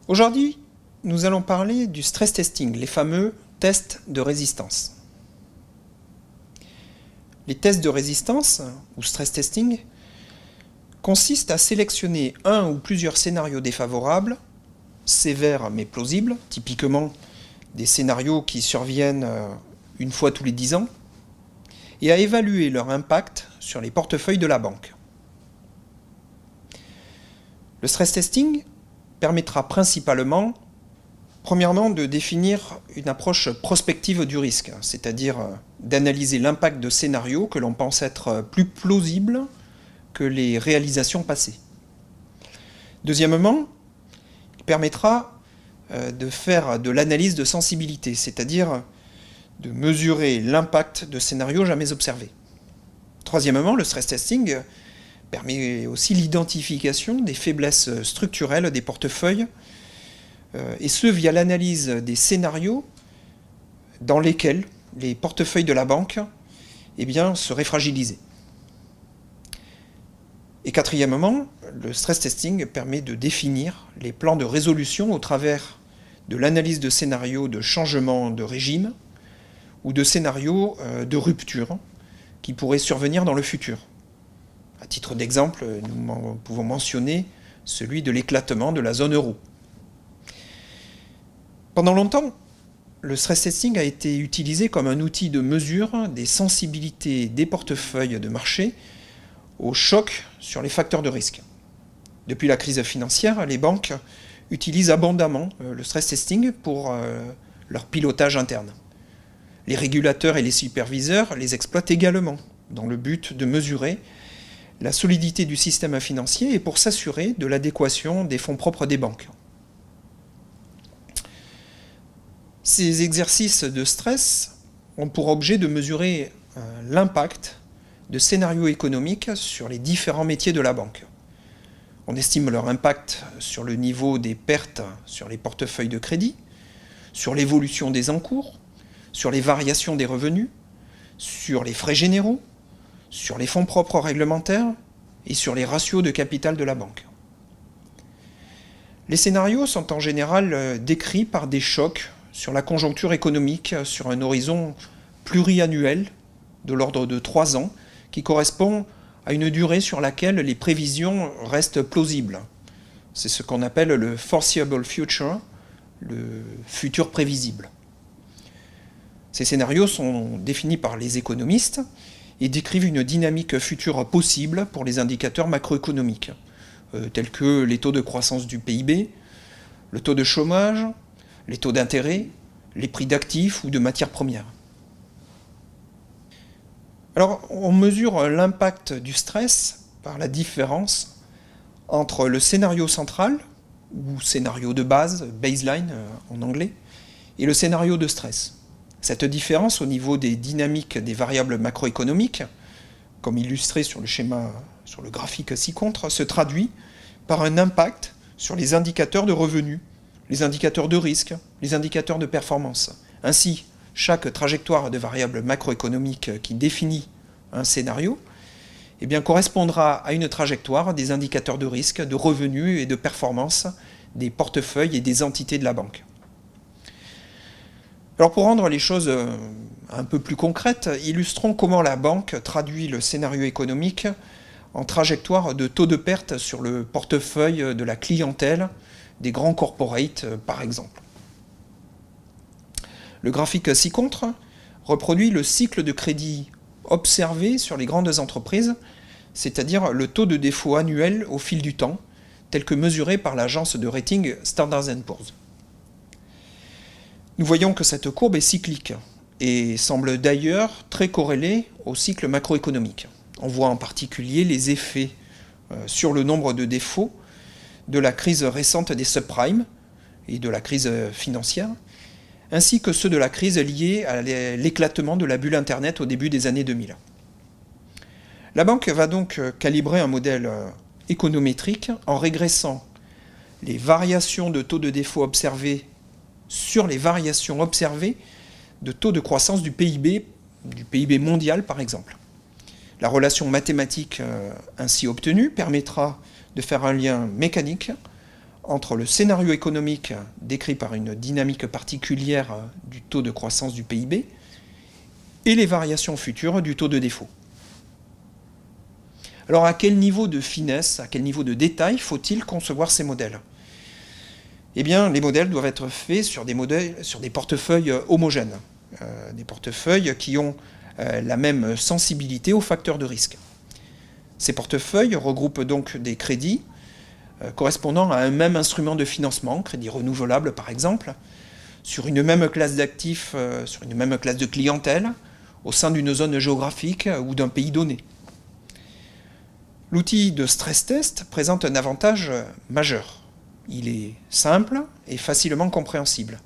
Aujourd'hui, nous allons parler du stress testing, les fameux tests de résistance. Les tests de résistance, ou stress testing, consistent à sélectionner un ou plusieurs scénarios défavorables, sévères mais plausibles, typiquement des scénarios qui surviennent une fois tous les 10 ans, et à évaluer leur impact sur les portefeuilles de la banque. Le stress testing permettra principalement, premièrement, de définir une approche prospective du risque, c'est-à-dire d'analyser l'impact de scénarios que l'on pense être plus plausibles que les réalisations passées. Deuxièmement, il permettra de faire de l'analyse de sensibilité, c'est-à-dire de mesurer l'impact de scénarios jamais observés. Troisièmement, le stress testing permet aussi l'identification des faiblesses structurelles des portefeuilles, et ce via l'analyse des scénarios dans lesquels les portefeuilles de la banque seraient fragilisés. Et quatrièmement, le stress testing permet de définir les plans de résolution au travers de l'analyse de scénarios de changement de régime ou de scénarios de rupture qui pourraient survenir dans le futur. À titre d'exemple, nous pouvons mentionner celui de l'éclatement de la zone euro. Pendant longtemps, le stress testing a été utilisé comme un outil de mesure des sensibilités des portefeuilles de marché aux chocs sur les facteurs de risque. Depuis la crise financière, les banques utilisent abondamment le stress testing pour leur pilotage interne. Les régulateurs et les superviseurs les exploitent également dans le but de mesurer la solidité du système financier et pour s'assurer de l'adéquation des fonds propres des banques. Ces exercices de stress ont pour objet de mesurer l'impact de scénarios économiques sur les différents métiers de la banque. On estime leur impact sur le niveau des pertes sur les portefeuilles de crédit, sur l'évolution des encours, sur les variations des revenus, sur les frais généraux, sur les fonds propres réglementaires et sur les ratios de capital de la banque. Les scénarios sont en général décrits par des chocs sur la conjoncture économique sur un horizon pluriannuel de l'ordre de 3 ans qui correspond à une durée sur laquelle les prévisions restent plausibles. C'est ce qu'on appelle le foreseeable future, le futur prévisible. Ces scénarios sont définis par les économistes et décrivent une dynamique future possible pour les indicateurs macroéconomiques, tels que les taux de croissance du PIB, le taux de chômage, les taux d'intérêt, les prix d'actifs ou de matières premières. Alors, on mesure l'impact du stress par la différence entre le scénario central, ou scénario de base, baseline en anglais, et le scénario de stress. Cette différence au niveau des dynamiques des variables macroéconomiques, comme illustré sur le schéma, sur le graphique ci-contre, se traduit par un impact sur les indicateurs de revenus, les indicateurs de risque, les indicateurs de performance. Ainsi, chaque trajectoire de variables macroéconomiques qui définit un scénario correspondra à une trajectoire des indicateurs de risque, de revenus et de performance des portefeuilles et des entités de la banque. Alors pour rendre les choses un peu plus concrètes, illustrons comment la banque traduit le scénario économique en trajectoire de taux de perte sur le portefeuille de la clientèle des grands corporates, par exemple. Le graphique ci-contre reproduit le cycle de crédit observé sur les grandes entreprises, c'est-à-dire le taux de défaut annuel au fil du temps, tel que mesuré par l'agence de rating Standard & Poor's. Nous voyons que cette courbe est cyclique et semble d'ailleurs très corrélée au cycle macroéconomique. On voit en particulier les effets sur le nombre de défauts de la crise récente des subprimes et de la crise financière, ainsi que ceux de la crise liée à l'éclatement de la bulle Internet au début des années 2000. La banque va donc calibrer un modèle économétrique en régressant les variations de taux de défaut observés sur les variations observées de taux de croissance du PIB mondial par exemple. La relation mathématique ainsi obtenue permettra de faire un lien mécanique entre le scénario économique décrit par une dynamique particulière du taux de croissance du PIB et les variations futures du taux de défaut. Alors à quel niveau de finesse, à quel niveau de détail faut-il concevoir ces modèles? Eh bien, les modèles doivent être faits sur des portefeuilles homogènes, des portefeuilles qui ont la même sensibilité aux facteurs de risque. Ces portefeuilles regroupent donc des crédits correspondant à un même instrument de financement, crédit renouvelable par exemple, sur une même classe d'actifs, sur une même classe de clientèle, au sein d'une zone géographique ou d'un pays donné. L'outil de stress test présente un avantage majeur. Il est simple et facilement compréhensible.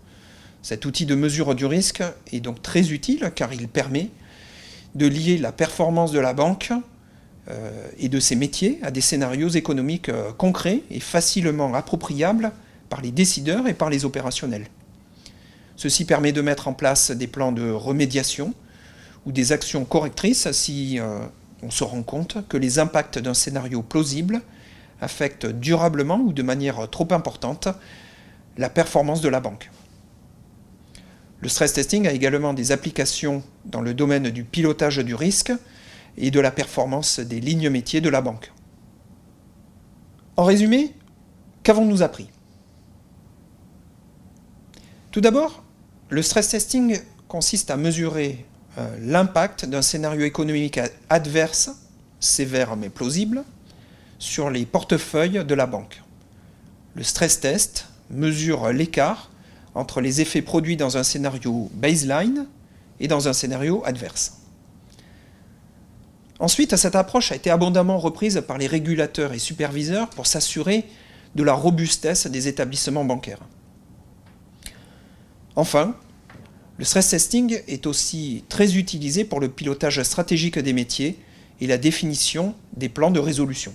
Cet outil de mesure du risque est donc très utile car il permet de lier la performance de la banque et de ses métiers à des scénarios économiques concrets et facilement appropriables par les décideurs et par les opérationnels. Ceci permet de mettre en place des plans de remédiation ou des actions correctrices si on se rend compte que les impacts d'un scénario plausible affectent durablement ou de manière trop importante la performance de la banque. Le stress testing a également des applications dans le domaine du pilotage du risque et de la performance des lignes métiers de la banque. En résumé, qu'avons-nous appris? Tout d'abord, le stress testing consiste à mesurer l'impact d'un scénario économique adverse, sévère mais plausible, sur les portefeuilles de la banque. Le stress test mesure l'écart entre les effets produits dans un scénario baseline et dans un scénario adverse. Ensuite, cette approche a été abondamment reprise par les régulateurs et superviseurs pour s'assurer de la robustesse des établissements bancaires. Enfin, le stress testing est aussi très utilisé pour le pilotage stratégique des métiers et la définition des plans de résolution.